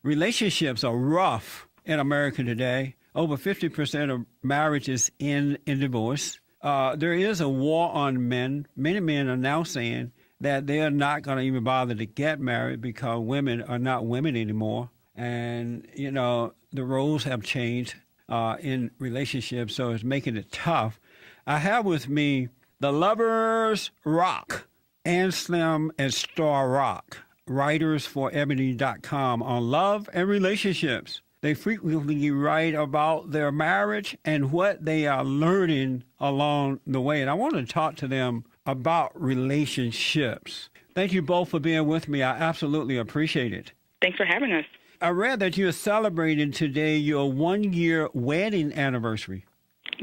relationships are rough in America today. Over 50% of marriages end in divorce. There is a war on men. Many men are now saying that they are not going to even bother to get married because women are not women anymore. And, you know, the roles have changed in relationships, so it's making it tough. I have with me the lovers Rocque, Ann Slim and Star Rocque, writers for Ebony.com on love and relationships. They frequently write about their marriage and what they are learning along the way. And I want to talk to them about relationships. Thank you both for being with me. I absolutely appreciate it. Thanks for having us. I read that you're celebrating today your 1-year wedding anniversary.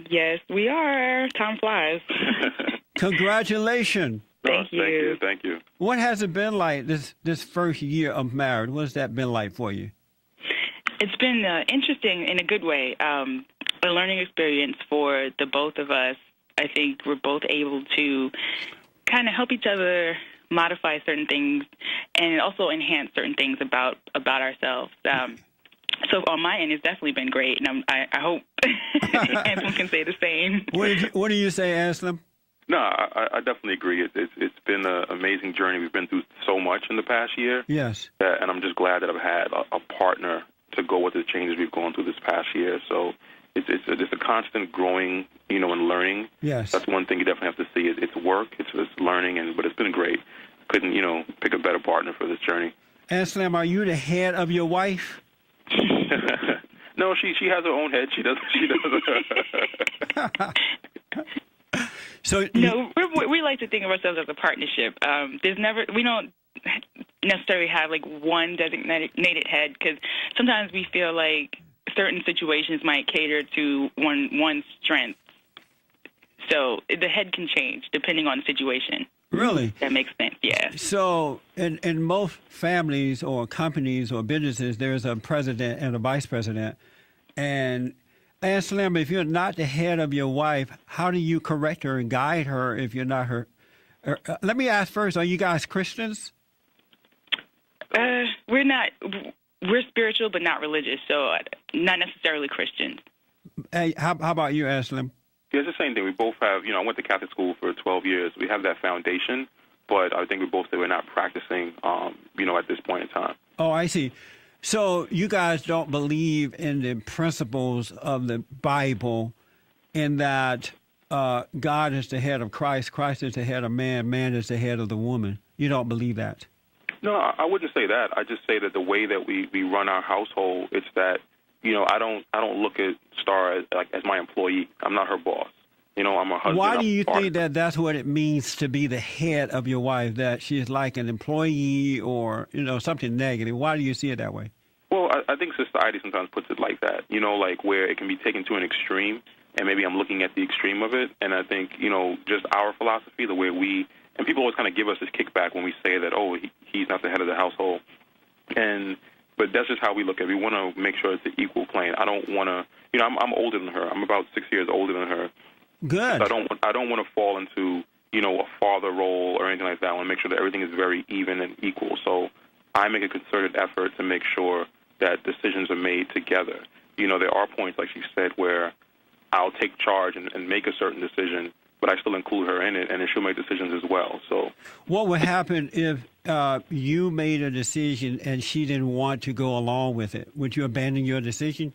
Yes, we are. Time flies. Congratulations. Thank you. Thank you. What has it been like this first year of marriage? What has that been like for you? It's been interesting in a good way. A learning experience for the both of us. I think we're both able to kind of help each other modify certain things and also enhance certain things about ourselves. So on my end, it's definitely been great, and I hope Anselm can say the same. What do you say, Anselm? No, I definitely agree. It's been an amazing journey. We've been through so much in the past year. Yes. And I'm just glad that I've had a partner to go with the changes we've gone through this past year. So it's a constant growing, you know, and learning. Yes. That's one thing you definitely have to see. It's work, it's learning, but it's been great. Couldn't, you know, pick a better partner for this journey. Anselm, are you the head of your wife? No, she has her own head. She does. So no, we like to think of ourselves as a partnership. We don't necessarily have like one designated head, because sometimes we feel like certain situations might cater to one's strength. So the head can change depending on the situation. Really? That makes sense, yeah. So in most families or companies or businesses, there's a president and a vice president. And Anselm, if you're not the head of your wife, how do you correct her and guide her if you're not her? Let me ask first, are you guys Christians? We're not. We're spiritual, but not religious, so not necessarily Christians. Hey, how about you, Anselm? Yeah, it's the same thing. We both have, I went to Catholic school for 12 years. We have that foundation, but I think we both say we're not practicing, at this point in time. Oh, I see. So you guys don't believe in the principles of the Bible in that God is the head of Christ, Christ is the head of man, man is the head of the woman. You don't believe that? No, I wouldn't say that. I just say that the way that we run our household, it's that, I don't look at Star as my employee. I'm not her boss. I'm her husband. Why do you think that that's what it means to be the head of your wife, that she's like an employee or, something negative? Why do you see it that way? Well, I think society sometimes puts it like that, like where it can be taken to an extreme, and maybe I'm looking at the extreme of it. And I think, just our philosophy, the way and people always kind of give us this kickback when we say that, oh, he's not the head of the household. But that's just how we look at it. We want to make sure it's an equal plane. I don't want to, I'm older than her. I'm about 6 years older than her. Good. So I don't want to fall into, a father role or anything like that. I want to make sure that everything is very even and equal. So I make a concerted effort to make sure that decisions are made together. There are points, like she said, where I'll take charge and make a certain decision, but I still include her in it, and then she'll make decisions as well. So, what would happen if you made a decision and she didn't want to go along with it? Would you abandon your decision?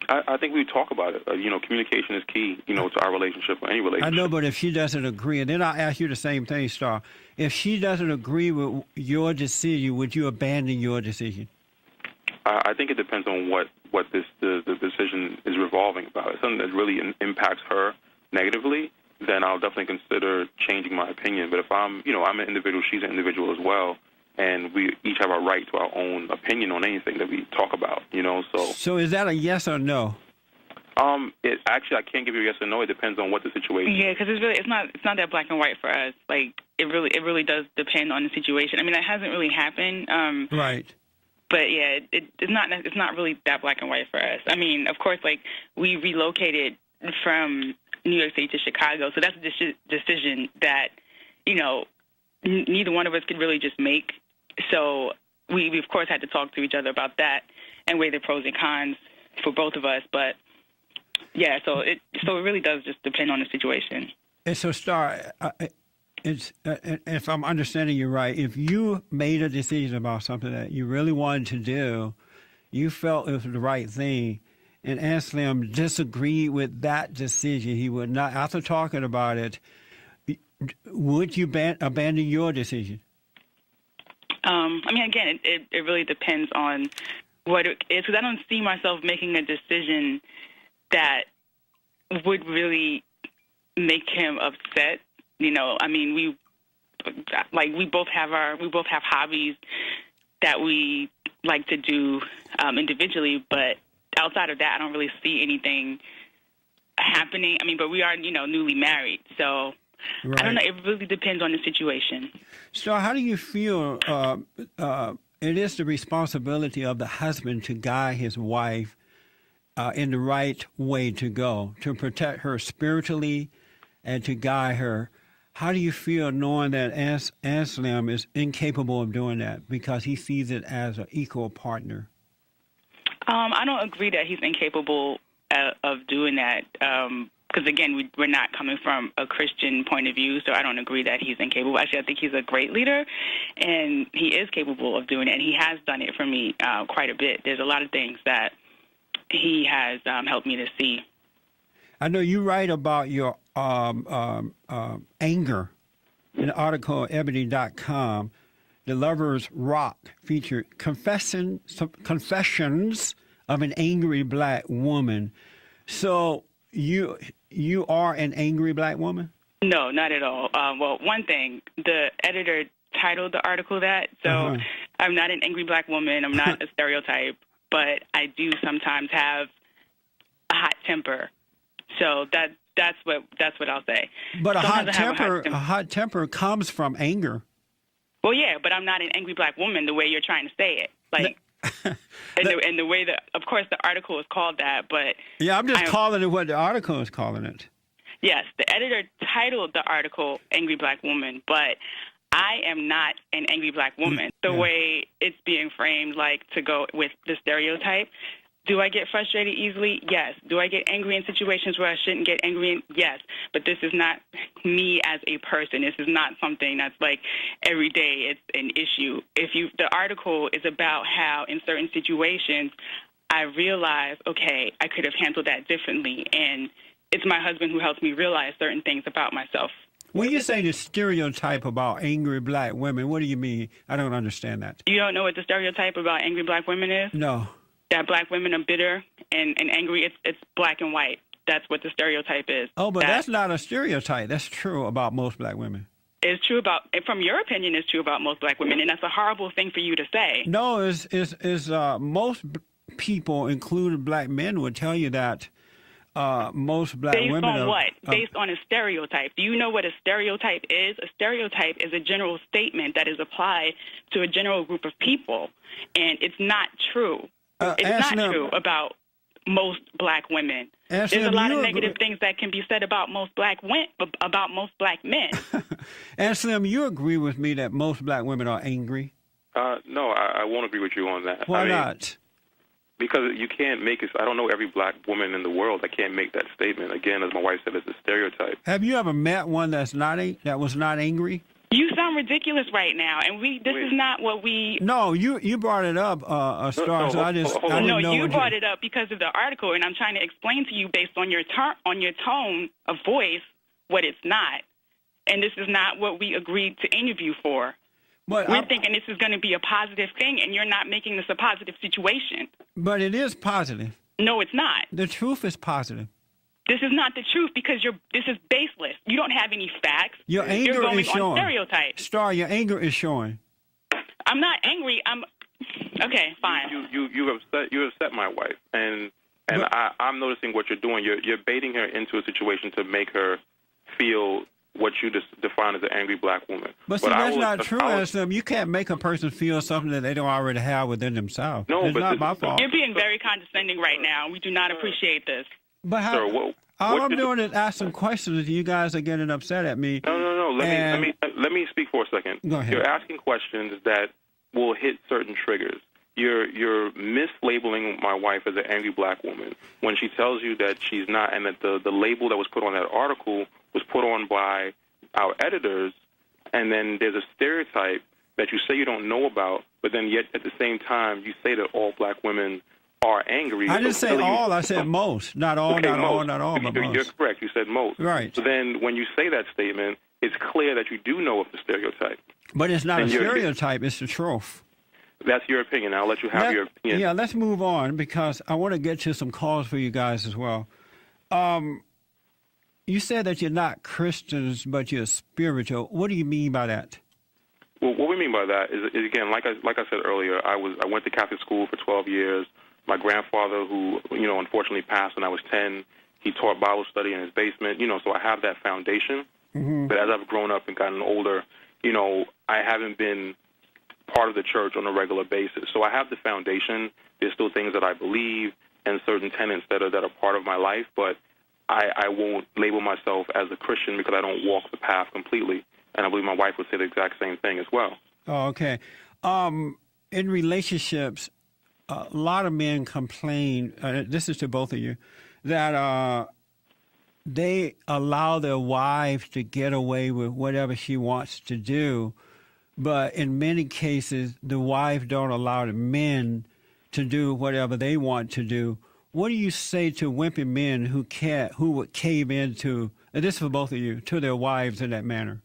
I think we would talk about it. Communication is key, to our relationship or any relationship. I know, but if she doesn't agree, and then I'll ask you the same thing, Star. If she doesn't agree with your decision, would you abandon your decision? I think it depends on what the decision is revolving about. If something that really impacts her negatively, then I'll definitely consider changing my opinion. But if I'm an individual, she's an individual as well, and we each have a right to our own opinion on anything that we talk about, So is that a yes or no? I can't give you a yes or no. It depends on what the situation. Yeah, because it's not that black and white for us. Like it really does depend on the situation. I mean, that hasn't really happened. Right. But yeah, it's not really that black and white for us. I mean, of course, like we relocated from New York City to Chicago, so that's a decision that neither one of us could really just make. So we of course had to talk to each other about that and weigh the pros and cons for both of us. But yeah, so it really does just depend on the situation. And so, Star, if I'm understanding you right, if you made a decision about something that you really wanted to do, you felt it was the right thing, and Anselm disagreed with that decision, he would not, after talking about it, would you abandon your decision? I mean, again, it really depends on what it is, because I don't see myself making a decision that would really make him upset. You know, I mean, we both have hobbies that we like to do individually, but outside of that, I don't really see anything happening. I mean, but we are, newly married, so right. I don't know. It really depends on the situation. So how do you feel it is the responsibility of the husband to guide his wife in the right way to go, to protect her spiritually and to guide her? How do you feel knowing that Anselm is incapable of doing that because he sees it as an equal partner? I don't agree that he's incapable of doing that because, again, we're not coming from a Christian point of view, so I don't agree that he's incapable. Actually, I think he's a great leader, and he is capable of doing it, and he has done it for me quite a bit. There's a lot of things that he has helped me to see. I know you write about your anger in an article at ebony.com. The Lover's Rocque featured confessions of an angry black woman. So you are an angry black woman? No, not at all. Well, one thing, the editor titled the article that, so I'm not an angry black woman. I'm not a stereotype, but I do sometimes have a hot temper. So that's what I'll say. But a hot temper comes from anger. Well, yeah, but I'm not an angry black woman the way you're trying to say it. Like, and the way that, of course, the article is called that, but... Yeah, I'm just calling it what the article is calling it. Yes, the editor titled the article Angry Black Woman, but I am not an angry black woman. The way it's being framed, like, to go with the stereotype. Do I get frustrated easily? Yes. Do I get angry in situations where I shouldn't get angry in? Yes. But this is not me as a person. This is not something that's like every day it's an issue. The article is about how in certain situations I realize, okay, I could have handled that differently. And it's my husband who helps me realize certain things about myself. When you say the stereotype about angry black women, what do you mean? I don't understand that. You don't know what the stereotype about angry black women is? No. That black women are bitter and angry. It's black and white. That's what the stereotype is. Oh, but that's not a stereotype. That's true about most black women. It's true from your opinion, it's true about most black women, and that's a horrible thing for you to say. No, most people, including black men, would tell you that most black women... Based on what? Based on a stereotype. Do you know what a stereotype is? A stereotype is a general statement that is applied to a general group of people, and it's not true. It's not true about most black women. There's a lot of negative things that can be said about most black men. Anselm, you agree with me that most black women are angry? No, I won't agree with you on that. Why not? Because you can't make it. I don't know every black woman in the world that can't make that statement. Again, as my wife said, it's a stereotype. Have you ever met one that was not angry? You sound ridiculous right now, and this is not what we... No, you brought it up, Star, so I didn't know. You brought it up because of the article, and I'm trying to explain to you based on your tone of voice what it's not. And this is not what we agreed to interview for. We're thinking this is going to be a positive thing, and you're not making this a positive situation. But it is positive. No, it's not. The truth is positive. This is not the truth because this is baseless. You don't have any facts. Your anger You're going is showing. On stereotypes. Star, your anger is showing. I'm not angry. Okay, fine. You upset my wife, and I'm noticing what you're doing. You're baiting her into a situation to make her feel what you define as an angry black woman. But see, that's not true, Anselm. You can't make a person feel something that they don't already have within themselves. No, it's not my fault. You're being very condescending right now. We do not appreciate this. But all I'm doing is asking questions. You guys are getting upset at me. No. Let me speak for a second. Go ahead. You're asking questions that will hit certain triggers. You're mislabeling my wife as an angry black woman when she tells you that she's not, and that the label that was put on that article was put on by our editors, and then there's a stereotype that you say you don't know about, but then yet at the same time you say that all black women are angry. I didn't say all. I said most. Not all, okay, not most. all, not all, but most. You're correct. You said most. Right. So then when you say that statement, it's clear that you do know of the stereotype. But it's not a stereotype. It's the truth. That's your opinion. I'll let you have your opinion. Yeah, let's move on because I want to get to some calls for you guys as well. You said that you're not Christians, but you're spiritual. What do you mean by that? Well, what we mean by that is again, like I said earlier, I went to Catholic school for 12 years. My grandfather, who unfortunately passed when I was 10, he taught Bible study in his basement. So I have that foundation. Mm-hmm. But as I've grown up and gotten older, I haven't been part of the church on a regular basis. So I have the foundation. There's still things that I believe and certain tenets that are part of my life, but I won't label myself as a Christian because I don't walk the path completely. And I believe my wife would say the exact same thing as well. Oh, okay. In relationships, a lot of men complain, this is to both of you, that they allow their wives to get away with whatever she wants to do. But in many cases, the wife don't allow the men to do whatever they want to do. What do you say to wimpy men who would cave into, and this is for both of you, to their wives in that manner?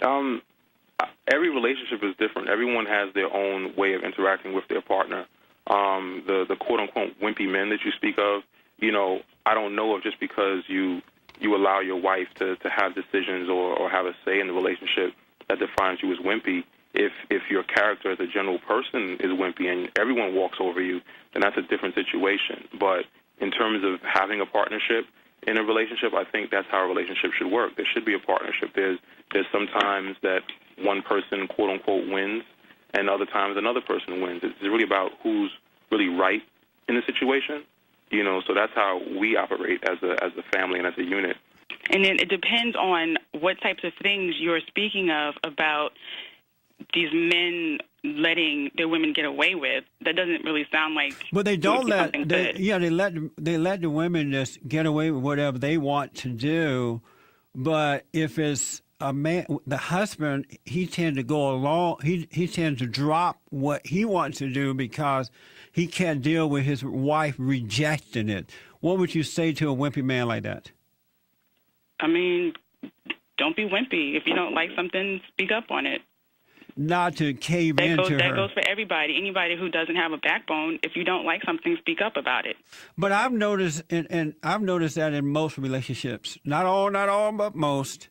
Every relationship is different. Everyone has their own way of interacting with their partner. The quote-unquote wimpy men that you speak of, I don't know if just because you allow your wife to have decisions or have a say in the relationship that defines you as wimpy. If your character as a general person is wimpy and everyone walks over you, then that's a different situation. But in terms of having a partnership in a relationship, I think that's how a relationship should work. There should be a partnership. There's sometimes that one person, quote-unquote, wins, and other times another person wins. It's really about who's really right in the situation. So that's how we operate as a family and as a unit. And then it depends on what types of things you're speaking of about these men letting their women get away with. That doesn't really sound like. But they don't let. They let the women just get away with whatever they want to do. But if it's a man, the husband, he tends to go along. He tends to drop what he wants to do because he can't deal with his wife rejecting it. What would you say to a wimpy man like that? I mean, don't be wimpy. If you don't like something, speak up on it. Not to cave into her. That goes for everybody. Anybody who doesn't have a backbone, if you don't like something, speak up about it. But I've noticed, and I've noticed that in most relationships, not all, but most,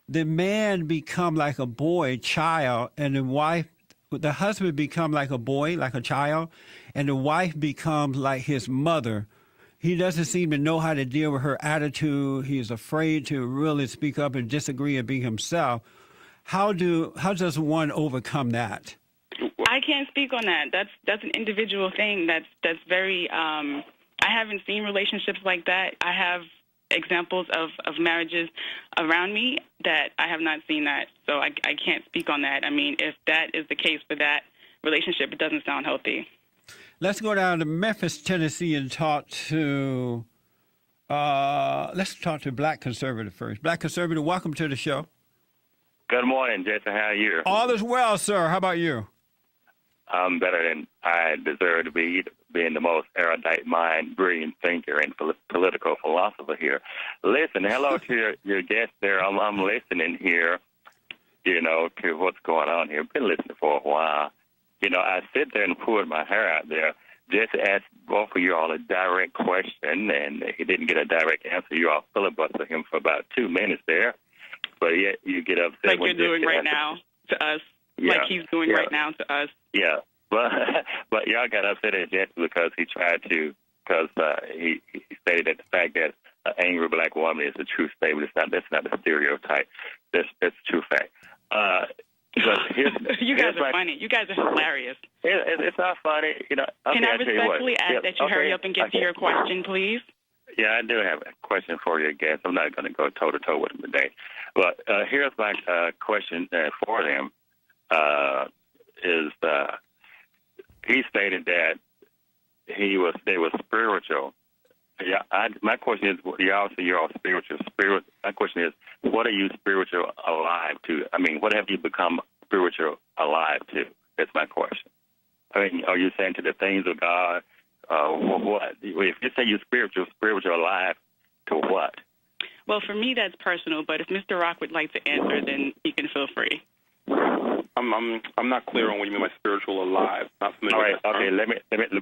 the man become like a boy, child, and the husband become like a boy, like a child, and the wife becomes like his mother. He doesn't seem to know how to deal with her attitude. He's afraid to really speak up and disagree and be himself. How does one overcome that? I can't speak on that. That's an individual thing. That's very. I haven't seen relationships like that. I have examples of marriages around me that I have not seen that. So I can't speak on that. I mean, if that is the case for that relationship, it doesn't sound healthy. Let's go down to Memphis, Tennessee, and talk to. Let's talk to Black Conservative first. Black Conservative, welcome to the show. Good morning, Jason. How are you? All is well, sir. How about you? I'm better than I deserve to be, being the most erudite mind, brilliant thinker, and political philosopher here. Listen, hello to your guest there. I'm listening here, to what's going on here. Been listening for a while. I sit there and pulled my hair out there just to ask both of you all a direct question, and he didn't get a direct answer. You all filibustered him for about 2 minutes there. But yet you get upset. Like you're doing right now to us. Yeah, like he's doing right now to us. Yeah. But y'all got upset at Jesse because he tried to, because he stated that the fact that an angry black woman is a true statement. That's not a stereotype. That's a true fact. You guys are funny. You guys are hilarious. It's not funny. Can I respectfully ask that you hurry up and get to your question, please? Yeah, I do have a question for you, guys. I'm not going to go toe-to-toe with them today. But here's my question for them. is he stated that they were spiritual. Yeah, my question is, y'all say you're all spiritual. My question is, what are you spiritual alive to? I mean, what have you become spiritual alive to? That's my question. I mean, are you saying to the things of God? What? If you say you're spiritual alive to what? Well, for me, that's personal. But if Mr. Rocque would like to answer, then he can feel free. I'm not clear on what you mean by spiritual alive. Not familiar. All right. With that Okay. term.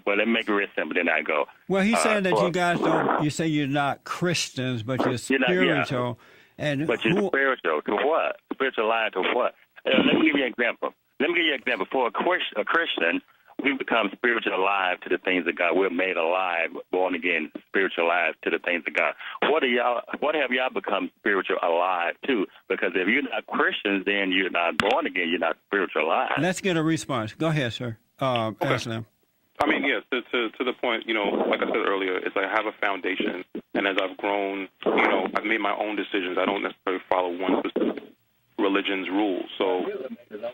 Let me make it real simple. Then I go. Well, he's saying that you guys don't. You say you're not Christians, but you're spiritual. But you're spiritual to what? Spiritual alive to what? Let me give you an example. For a Christian, we become spiritual alive to the things of God. We're made alive, born again, spiritual alive to the things of God. What have y'all become spiritual alive to? Because if you're not Christians, then you're not born again. You're not spiritual alive. Let's get a response. Go ahead, sir. Okay. Aslam. I mean, yes, to the point, like I said earlier, it's like I have a foundation, and as I've grown, I've made my own decisions. I don't necessarily follow one specific religion's rules. So,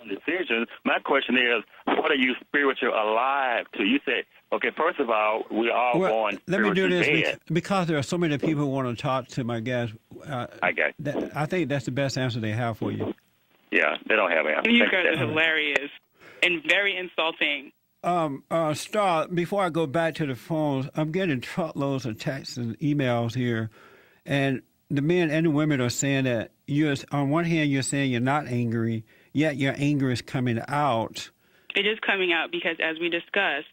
decisions. My question is, what are you spiritual alive to? You said, okay, first of all, we all born let me do this dead. because there are so many people who want to talk to my guests. I got you. I think that's the best answer they have for you. Yeah, they don't have an answer. You guys are hilarious and very insulting. Star, before I go back to the phones, I'm getting truckloads of texts and emails here, and the men and the women are saying that on one hand, you're saying you're not angry, yet your anger is coming out. It is coming out because, as we discussed,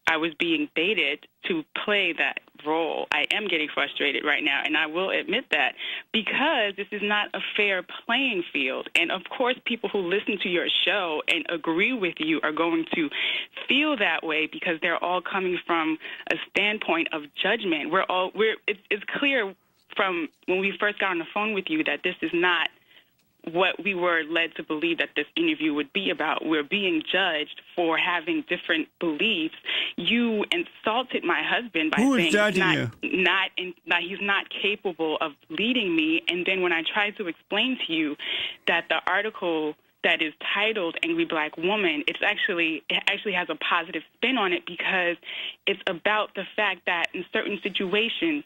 I was being baited to play that role. I am getting frustrated right now, and I will admit that, because this is not a fair playing field. And, of course, people who listen to your show and agree with you are going to feel that way because they're all coming from a standpoint of judgment. It's clear from when we first got on the phone with you that this is not what we were led to believe that this interview would be about. We're being judged for having different beliefs. You insulted my husband by saying he's not capable of leading me. And then when I tried to explain to you that the article that is titled Angry Black Woman, it actually has a positive spin on it because it's about the fact that in certain situations,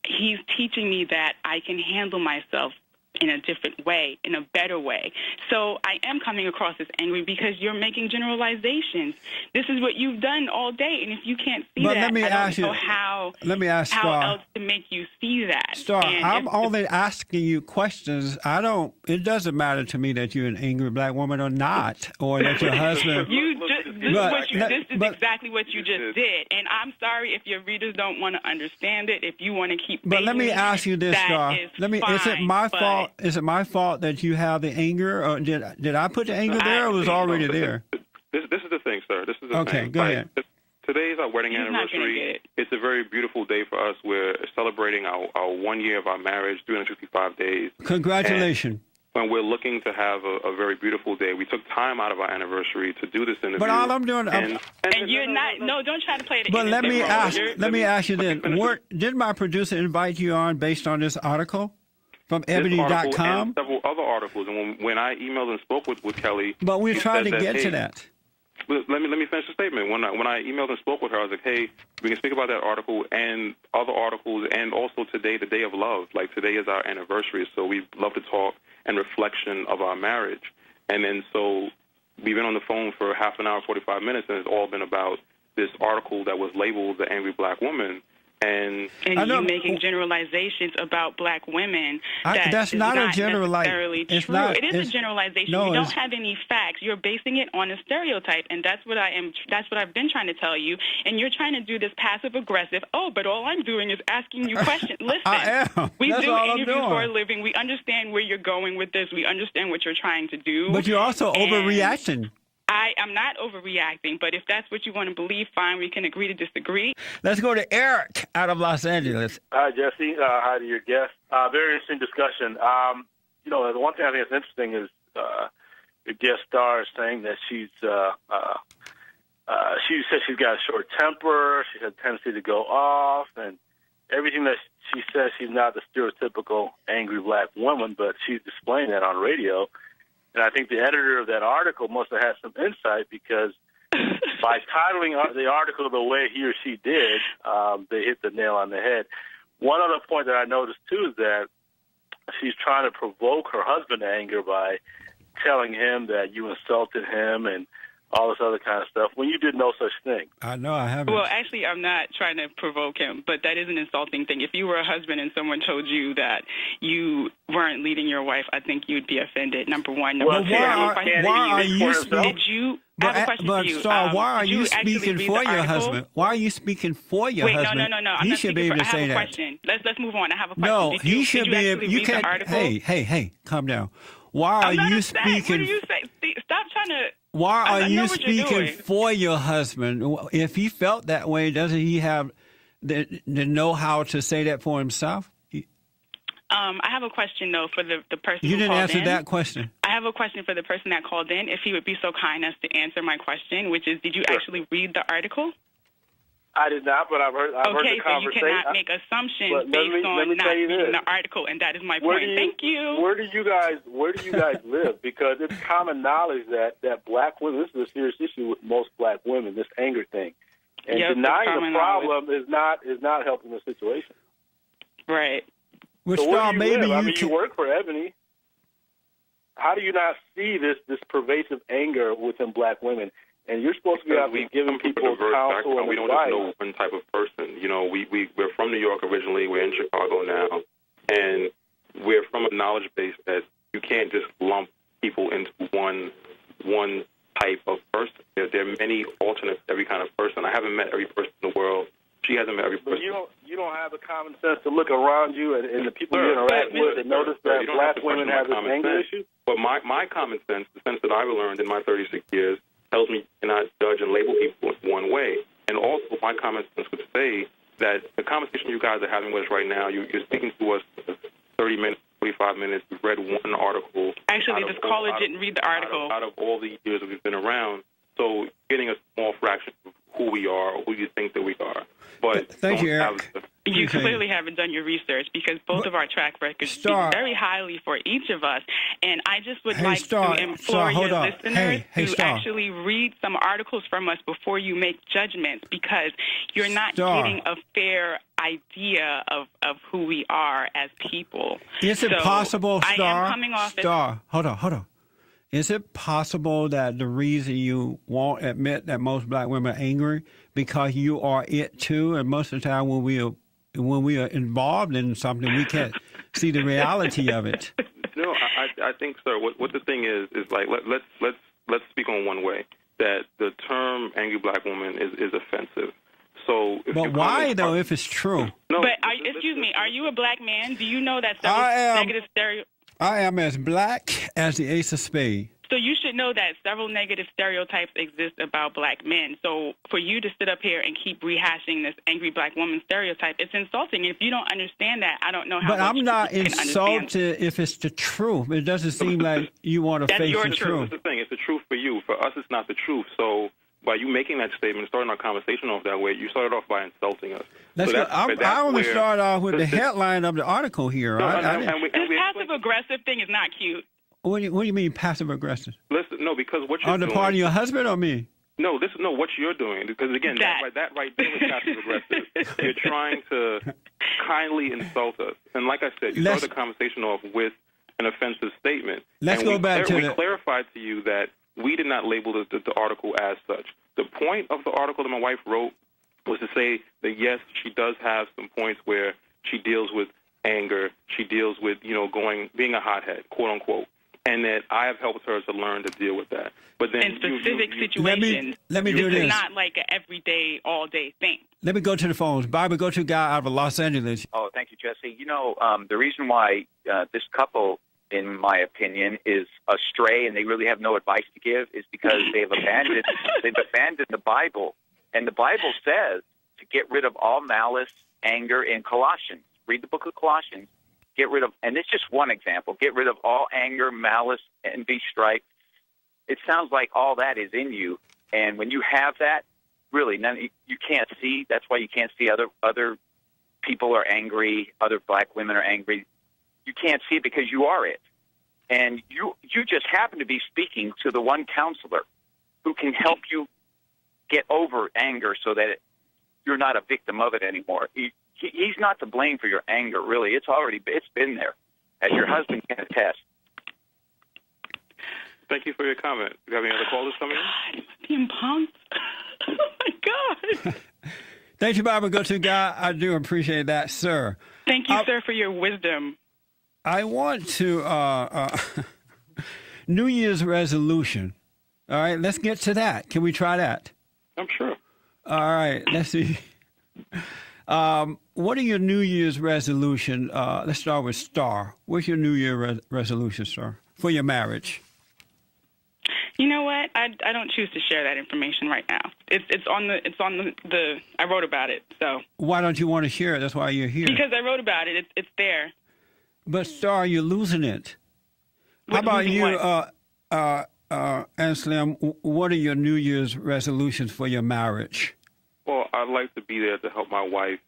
he's teaching me that I can handle myself in a different way, in a better way. So I am coming across as angry because you're making generalizations. This is what you've done all day, and if you can't see that, I don't know how else to make you see that. Star, I'm only asking you questions. It doesn't matter to me that you're an angry black woman or not, or that your husband... This is exactly what you just did, and I'm sorry if your readers don't want to understand it. If you want to keep... But let me ask you this, Star. Is it my fault? Is it my fault that you have the anger, or did I put the anger there, or was it already there? This is the thing, sir. This is the thing. Okay, go ahead. Today is our wedding anniversary. It's a very beautiful day for us. We're celebrating our 1 year of our marriage, 365 days. Congratulations. And we're looking to have a very beautiful day. We took time out of our anniversary to do this interview. But all I'm doing... And you're not... No, don't try to play the... But let me ask you this. Did my producer invite you on based on this article from Ebony.com? And several other articles. And when I emailed and spoke with Kelly... But we're trying to get to that. Let me finish the statement. When I emailed and spoke with her, I was like, hey, we can speak about that article and other articles, and also today, the day of love. Like, today is our anniversary, so we'd love to talk and reflection of our marriage. And then so we've been on the phone for half an hour, 45 minutes, and it's all been about this article that was labeled The Angry Black Woman. And you making generalizations about black women. That's not a generalization. It is a generalization. You don't have any facts. You're basing it on a stereotype, and that's what I've been trying to tell you. And you're trying to do this passive aggressive. Oh, but all I'm doing is asking you questions. Listen, I am. We do interviews for a living. We understand where you're going with this. We understand what you're trying to do. But you're also overreacting. I am not overreacting, but if that's what you want to believe, fine, we can agree to disagree. Let's go to Eric out of Los Angeles. Hi, Jesse. Hi to your guest. Very interesting discussion. The one thing I think is interesting is your guest star is saying that she says she's got a short temper, she has a tendency to go off, and everything that she says, she's not the stereotypical angry black woman, but she's displaying that on radio. And I think the editor of that article must have had some insight because by titling the article the way he or she did, they hit the nail on the head. One other point that I noticed, too, is that she's trying to provoke her husband to anger by telling him that you insulted him and all this other kind of stuff when you did no such thing. I know I haven't. Well, actually, I'm not trying to provoke him, but that is an insulting thing. If you were a husband and someone told you that you weren't leading your wife, I think you'd be offended, number one. Number two, why are you speaking? Did you... I have a question for you. Star, why are you speaking for your husband? Why are you speaking for your husband? No. He should be able to say that. I have a question. Let's move on. I have a question. No, he should be able. You can't. Hey, calm down. Why are you speaking? What do you say? Stop trying to. Why are you speaking for your husband? If he felt that way, doesn't he have the know-how to say that for himself? I have a question, though, for the person you who didn't called answer in. that question. I have a question for the person that called in, if he would be so kind as to answer my question, which is, did you actually read the article? I did not, but I've heard the conversation. Okay, so you cannot make assumptions based on not reading the article, and that is my point. Thank you. Where do you guys live? Because it's common knowledge that black women, this is a serious issue with most black women, this anger thing. And denying the problem is not helping the situation. Right. So where do you live? I mean, you work for Ebony. How do you not see this pervasive anger within black women? And you're supposed to be out giving people counsel and we don't just know one type of person. You know, we're from New York originally. We're in Chicago now. And we're from a knowledge base that you can't just lump people into one type of person. There are many alternates to every kind of person. I haven't met every person in the world. She hasn't met every person. But you don't have the common sense to look around you and the people you interact with and notice that black women have this anger issue? But my common sense, the sense that I've learned in my 36 years, tells me you cannot judge and label people in one way. And also, my common sense would say that the conversation you guys are having with us right now, you're speaking to us 30 minutes, 45 minutes. We've read one article. Actually, this caller didn't read the article. Out of all the years that we've been around. So getting a small fraction of who we are or who you think that we are. But thank you, Eric. You clearly haven't done your research because both of our track records speak very highly for each of us. And I just would like to implore your listeners to actually read some articles from us before you make judgments because you're not getting a fair idea of who we are as people. Is it possible, Star? I am coming off Star, hold on. Is it possible that the reason you won't admit that most black women are angry because you are it too, and most of the time when we are involved in something, we can't see the reality of it? No, I think, sir. What the thing is like let's speak on one way that the term "angry black woman" is offensive. So, but why though? If it's true, no. But excuse me, are you a black man? Do you know that several negative stereotypes? I am as black as the ace of spades. So you should know that several negative stereotypes exist about black men. So for you to sit up here and keep rehashing this angry black woman stereotype, it's insulting. If you don't understand that, I don't know how. But I'm not insulted if it's the truth. It doesn't seem like you want to face the truth. That's the thing. It's the truth for you. For us, it's not the truth. So by you making that statement, starting our conversation off that way, you started off by insulting us. I only started off with the headline of the article here. This passive-aggressive thing is not cute. What do you mean passive-aggressive? Listen, no, because what you're on the part of your husband or me? No, what you're doing. Because, again, that right there is passive-aggressive. You're trying to kindly insult us. And like I said, you started the conversation off with an offensive statement. Let's go back to we clarified to you that we did not label the article as such. The point of the article that my wife wrote was to say that, yes, she does have some points where she deals with anger. She deals with, being a hothead, quote unquote, and that I have helped her to learn to deal with that. But then in specific situations, let me do this. It's not like an everyday, all-day thing. Let me go to the phones. Bobby, go to a guy out of Los Angeles. Oh, thank you, Jesse. The reason why this couple, in my opinion, is astray and they really have no advice to give is because they've abandoned the Bible. And the Bible says to get rid of all malice, anger in Colossians. Read the book of Colossians. Get rid of, and it's just one example, get rid of all anger, malice, envy, strife. It sounds like all that is in you. And when you have that, really, you can't see. That's why you can't see other people are angry, other black women are angry. You can't see it because you are it. and you just happen to be speaking to the one counselor who can help you get over anger so that you're not a victim of it anymore. He's not to blame for your anger, really. It's been there, as your husband can attest. Thank you for your comment. Do you have any other callers coming in? God, being punked. Oh, my God. Thank you, Barbara. Go to God. I do appreciate that, sir. Thank you, sir, for your wisdom. I want to New Year's resolution. All right, let's get to that. Can we try that? I'm sure. All right, let's see. What are your New Year's resolution? Let's start with Star. What's your New Year resolution, Star, for your marriage? You know what? I don't choose to share that information right now. It's on the I wrote about it. So why don't you want to share it? That's why you're here. Because I wrote about it. It's there. But Star, you're losing it. How about you, Anselm? What are your New Year's resolutions for your marriage? Well, I'd like to be there to help my wife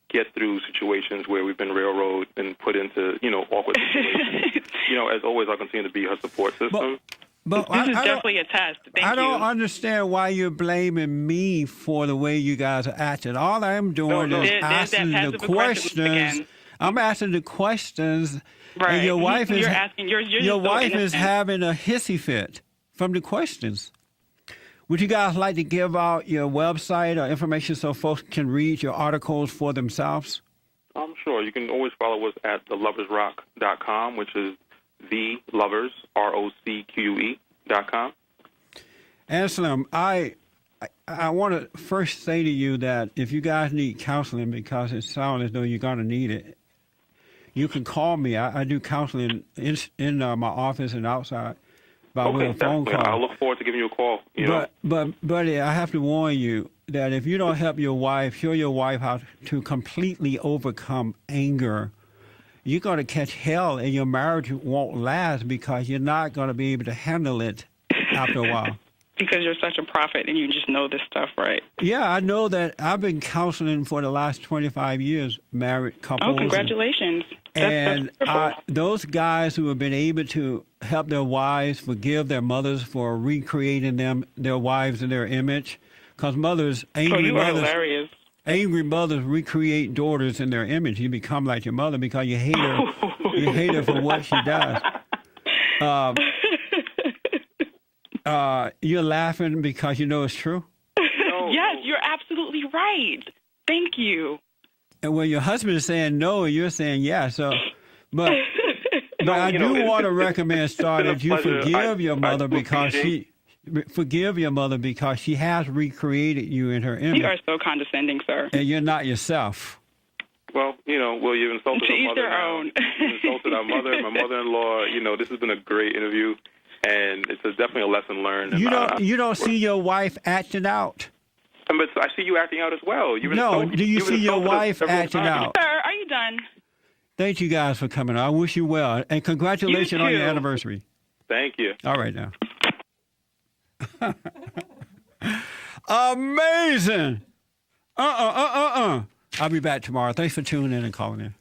get through situations where we've been railroaded and put into, awkward situations. As always, I'll continue to be her support system. But this is definitely a test. Thank you. I don't understand why you're blaming me for the way you guys are acting. All I'm doing is asking the questions. I'm asking the questions, right. And your wife is your wife is having a hissy fit from the questions. Would you guys like to give out your website or information so folks can read your articles for themselves? I'm sure. You can always follow us at theloversrock.com, which is thelovers, ROCQE.com. Anselm, I want to first say to you that if you guys need counseling, because it sounds as though you're going to need it, you can call me. I do counseling in my office and outside by way of phone call. I look forward to giving you a call. But, buddy, I have to warn you that if you don't help your wife, show your wife how to completely overcome anger, you're going to catch hell and your marriage won't last because you're not going to be able to handle it after a while. Because you're such a prophet and you just know this stuff, right? Yeah, I know that. I've been counseling for the last 25 years, married couples. Oh, congratulations. And that's those guys who have been able to help their wives forgive their mothers for recreating their wives in their image, because angry mothers recreate daughters in their image. You become like your mother because you hate her. You hate her for what she does. You're laughing because you know it's true? Yes, you're absolutely right. Thank you. And when your husband is saying no, and you're saying yes. But I do want to recommend, Star, that you forgive your mother because she has recreated you in her image. You are so condescending, sir. And you're not yourself. Well, you've insulted to our each mother. their own. You've insulted our mother, my mother-in-law. This has been a great interview, and it's definitely a lesson learned. You don't see your wife acting out. But I see you acting out as well. Do you see your wife acting out? Sir, are you done? Thank you guys for coming on. I wish you well. And congratulations on your anniversary. Thank you. All right now. Amazing. I'll be back tomorrow. Thanks for tuning in and calling in.